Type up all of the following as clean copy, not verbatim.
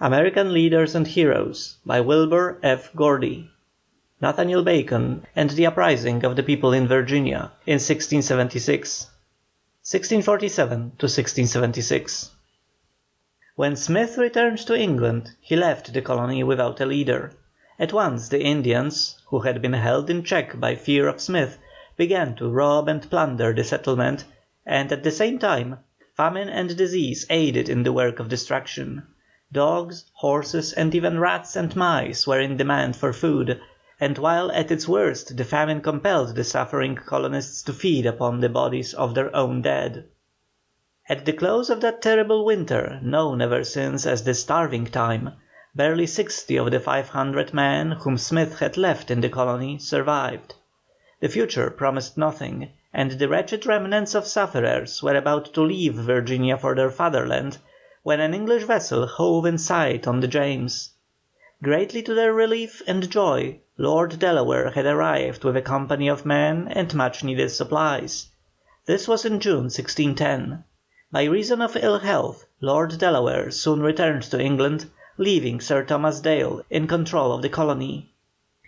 American Leaders and Heroes by Wilbur F. Gordy. Nathaniel Bacon and the Uprising of the People in Virginia in 1676. 1647 to 1676. When Smith returned to England he left the colony without a leader. At once the Indians, who had been held in check by fear of Smith, began to rob and plunder the settlement, and at the same time famine and disease aided in the work of destruction. Dogs, horses, and even rats and mice were in demand for food, and while at its worst the famine compelled the suffering colonists to feed upon the bodies of their own dead. At the close of that terrible winter, known ever since as the Starving Time, barely 60 of the 500 men whom Smith had left in the colony survived. The future promised nothing, and the wretched remnants of sufferers were about to leave Virginia for their fatherland, when an English vessel hove in sight on the James. Greatly to their relief and joy, Lord Delaware had arrived with a company of men and much needed supplies. This was in June 1610. By reason of ill health, Lord Delaware soon returned to England, leaving Sir Thomas Dale in control of the colony.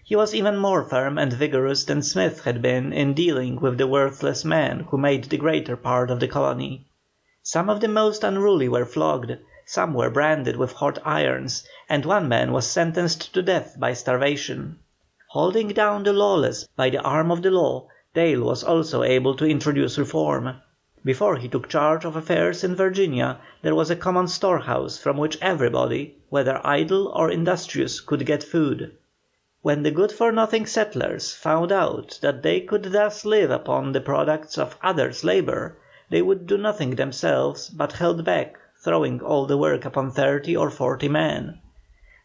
He was even more firm and vigorous than Smith had been in dealing with the worthless men who made the greater part of the colony. Some of the most unruly were flogged, some were branded with hot irons, and one man was sentenced to death by starvation. Holding down the lawless by the arm of the law, Dale was also able to introduce reform. Before he took charge of affairs in Virginia, there was a common storehouse from which everybody, whether idle or industrious, could get food. When the good-for-nothing settlers found out that they could thus live upon the products of others' labour, they would do nothing themselves, but held back, throwing all the work upon 30 or 40 men.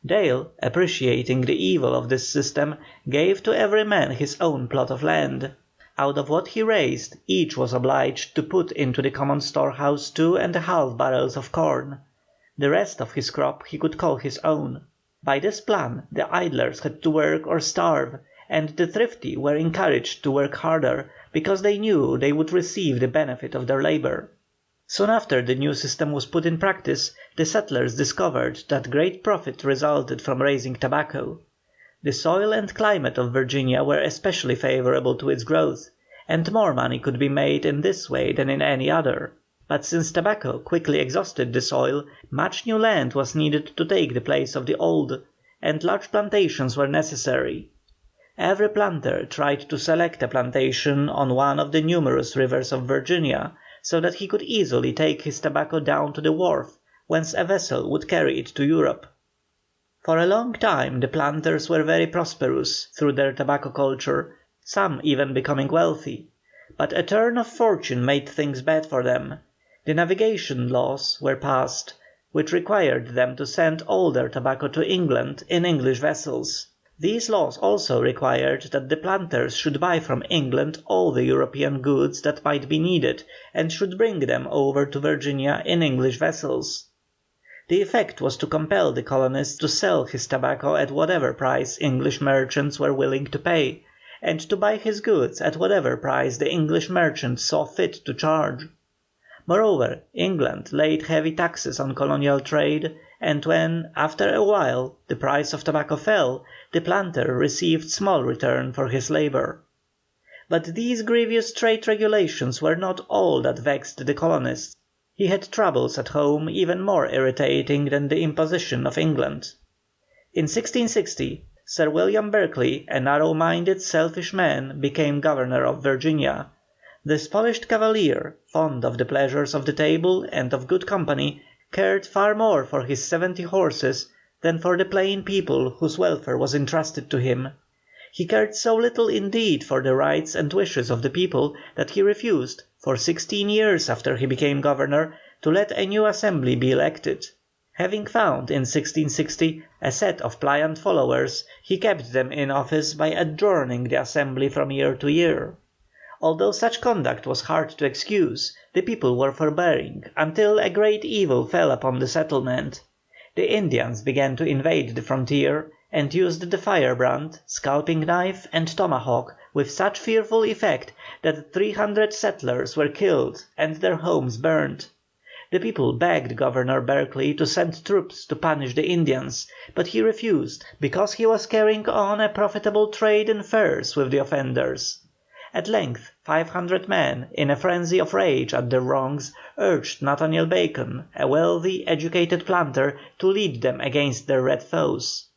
Dale, appreciating the evil of this system, gave to every man his own plot of land. Out of what he raised, each was obliged to put into the common storehouse 2½ barrels of corn. The rest of his crop he could call his own. By this plan the idlers had to work or starve, and the thrifty were encouraged to work harder, because they knew they would receive the benefit of their labour. Soon after the new system was put in practice, the settlers discovered that great profit resulted from raising tobacco. The soil and climate of Virginia were especially favourable to its growth, and more money could be made in this way than in any other. But since tobacco quickly exhausted the soil, much new land was needed to take the place of the old, and large plantations were necessary. Every planter tried to select a plantation on one of the numerous rivers of Virginia, so that he could easily take his tobacco down to the wharf, whence a vessel would carry it to Europe. For a long time the planters were very prosperous through their tobacco culture, some even becoming wealthy. But a turn of fortune made things bad for them. The navigation laws were passed, which required them to send all their tobacco to England in English vessels. These laws also required that the planters should buy from England all the European goods that might be needed, and should bring them over to Virginia in English vessels. The effect was to compel the colonist to sell his tobacco at whatever price English merchants were willing to pay, and to buy his goods at whatever price the English merchants saw fit to charge. Moreover, England laid heavy taxes on colonial trade, and when, after a while, the price of tobacco fell, the planter received small return for his labour. But these grievous trade regulations were not all that vexed the colonist. He had troubles at home even more irritating than the imposition of England. In 1660, Sir William Berkeley, a narrow-minded, selfish man, became governor of Virginia. This polished cavalier, fond of the pleasures of the table and of good company, cared far more for his 70 horses than for the plain people whose welfare was entrusted to him. He cared so little indeed for the rights and wishes of the people that he refused, for 16 years after he became governor, to let a new assembly be elected. Having found in 1660 a set of pliant followers, he kept them in office by adjourning the assembly from year to year. Although such conduct was hard to excuse, the people were forbearing until a great evil fell upon the settlement. The Indians began to invade the frontier, and used the firebrand, scalping knife, and tomahawk with such fearful effect that 300 settlers were killed and their homes burnt. The people begged Governor Berkeley to send troops to punish the Indians, but he refused, because he was carrying on a profitable trade in furs with the offenders. At length 500 men, in a frenzy of rage at their wrongs, urged Nathaniel Bacon, a wealthy, educated planter, to lead them against their red foes.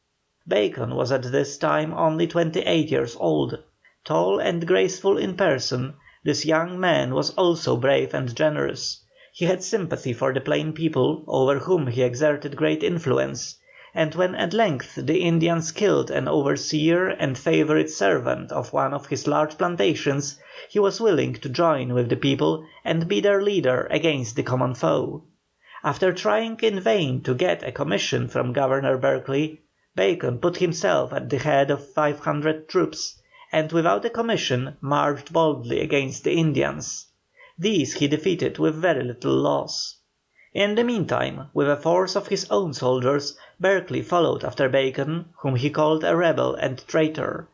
Bacon was at this time only 28 years old. Tall and graceful in person, this young man was also brave and generous. He had sympathy for the plain people, over whom he exerted great influence, and when at length the Indians killed an overseer and favourite servant of one of his large plantations, he was willing to join with the people and be their leader against the common foe. After trying in vain to get a commission from Governor Berkeley, Bacon put himself at the head of 500 troops, and without a commission marched boldly against the Indians. These he defeated with very little loss. In the meantime, with a force of his own soldiers, Berkeley followed after Bacon, whom he called a rebel and traitor.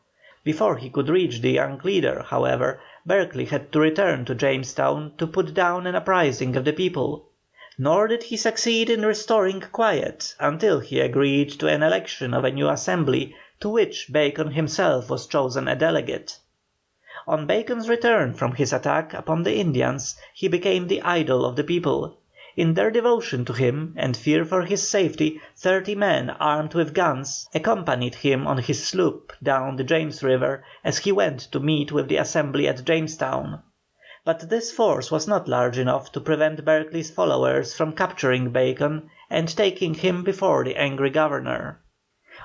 Before he could reach the young leader, however, Berkeley had to return to Jamestown to put down an uprising of the people. Nor did he succeed in restoring quiet until he agreed to an election of a new assembly, to which Bacon himself was chosen a delegate. On Bacon's return from his attack upon the Indians, he became the idol of the people. In their devotion to him and fear for his safety, 30 men armed with guns accompanied him on his sloop down the James River as he went to meet with the Assembly at Jamestown. But this force was not large enough to prevent Berkeley's followers from capturing Bacon and taking him before the angry Governor.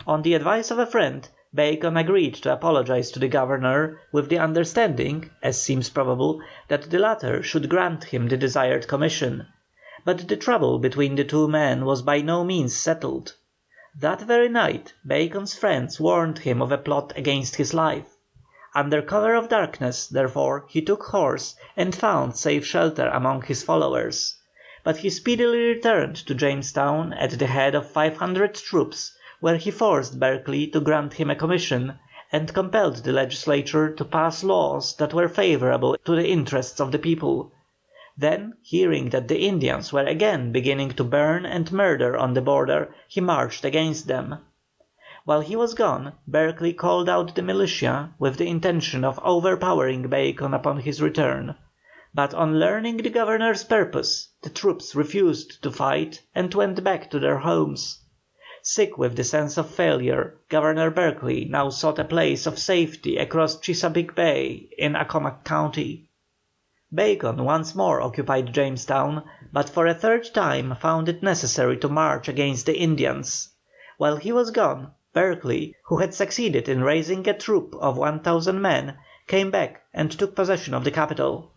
On the advice of a friend, Bacon agreed to apologise to the Governor, with the understanding, as seems probable, that the latter should grant him the desired commission. But the trouble between the two men was by no means settled. That very night Bacon's friends warned him of a plot against his life. Under cover of darkness, therefore, he took horse and found safe shelter among his followers. But he speedily returned to Jamestown at the head of 500 troops, where he forced Berkeley to grant him a commission, and compelled the legislature to pass laws that were favourable to the interests of the people. Then, hearing that the Indians were again beginning to burn and murder on the border, he marched against them. While he was gone, Berkeley called out the militia with the intention of overpowering Bacon upon his return. But on learning the Governor's purpose, the troops refused to fight and went back to their homes. Sick with the sense of failure, Governor Berkeley now sought a place of safety across Chesapeake Bay in Accomack County. Bacon once more occupied Jamestown, but for a third time found it necessary to march against the Indians. While he was gone, Berkeley, who had succeeded in raising a troop of 1,000 men, came back and took possession of the capital.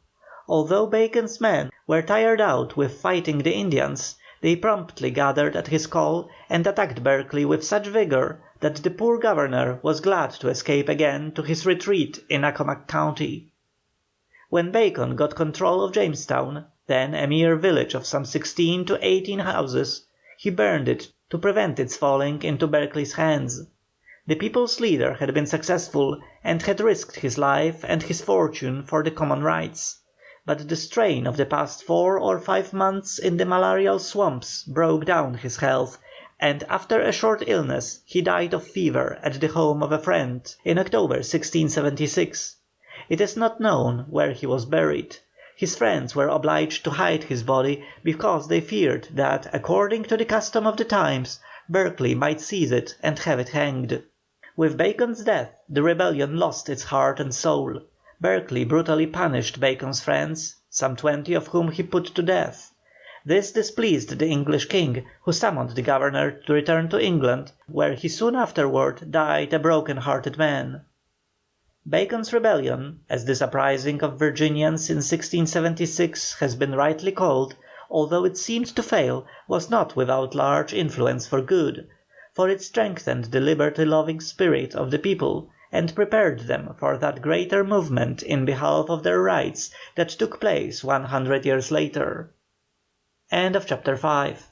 Although Bacon's men were tired out with fighting the Indians, they promptly gathered at his call and attacked Berkeley with such vigour that the poor Governor was glad to escape again to his retreat in Accomack County. When Bacon got control of Jamestown, then a mere village of some 16 to 18 houses, he burned it to prevent its falling into Berkeley's hands. The people's leader had been successful, and had risked his life and his fortune for the common rights. But the strain of the past 4 or 5 months in the malarial swamps broke down his health, and after a short illness he died of fever at the home of a friend in October 1676. It is not known where he was buried. His friends were obliged to hide his body because they feared that, according to the custom of the times, Berkeley might seize it and have it hanged. With Bacon's death the rebellion lost its heart and soul. Berkeley brutally punished Bacon's friends, some 20 of whom he put to death. This displeased the English king, who summoned the Governor to return to England, where he soon afterward died a broken-hearted man. Bacon's rebellion, as this uprising of Virginians in 1676 has been rightly called, although it seemed to fail, was not without large influence for good, for it strengthened the liberty-loving spirit of the people, and prepared them for that greater movement in behalf of their rights that took place 100 years later. End of chapter 5.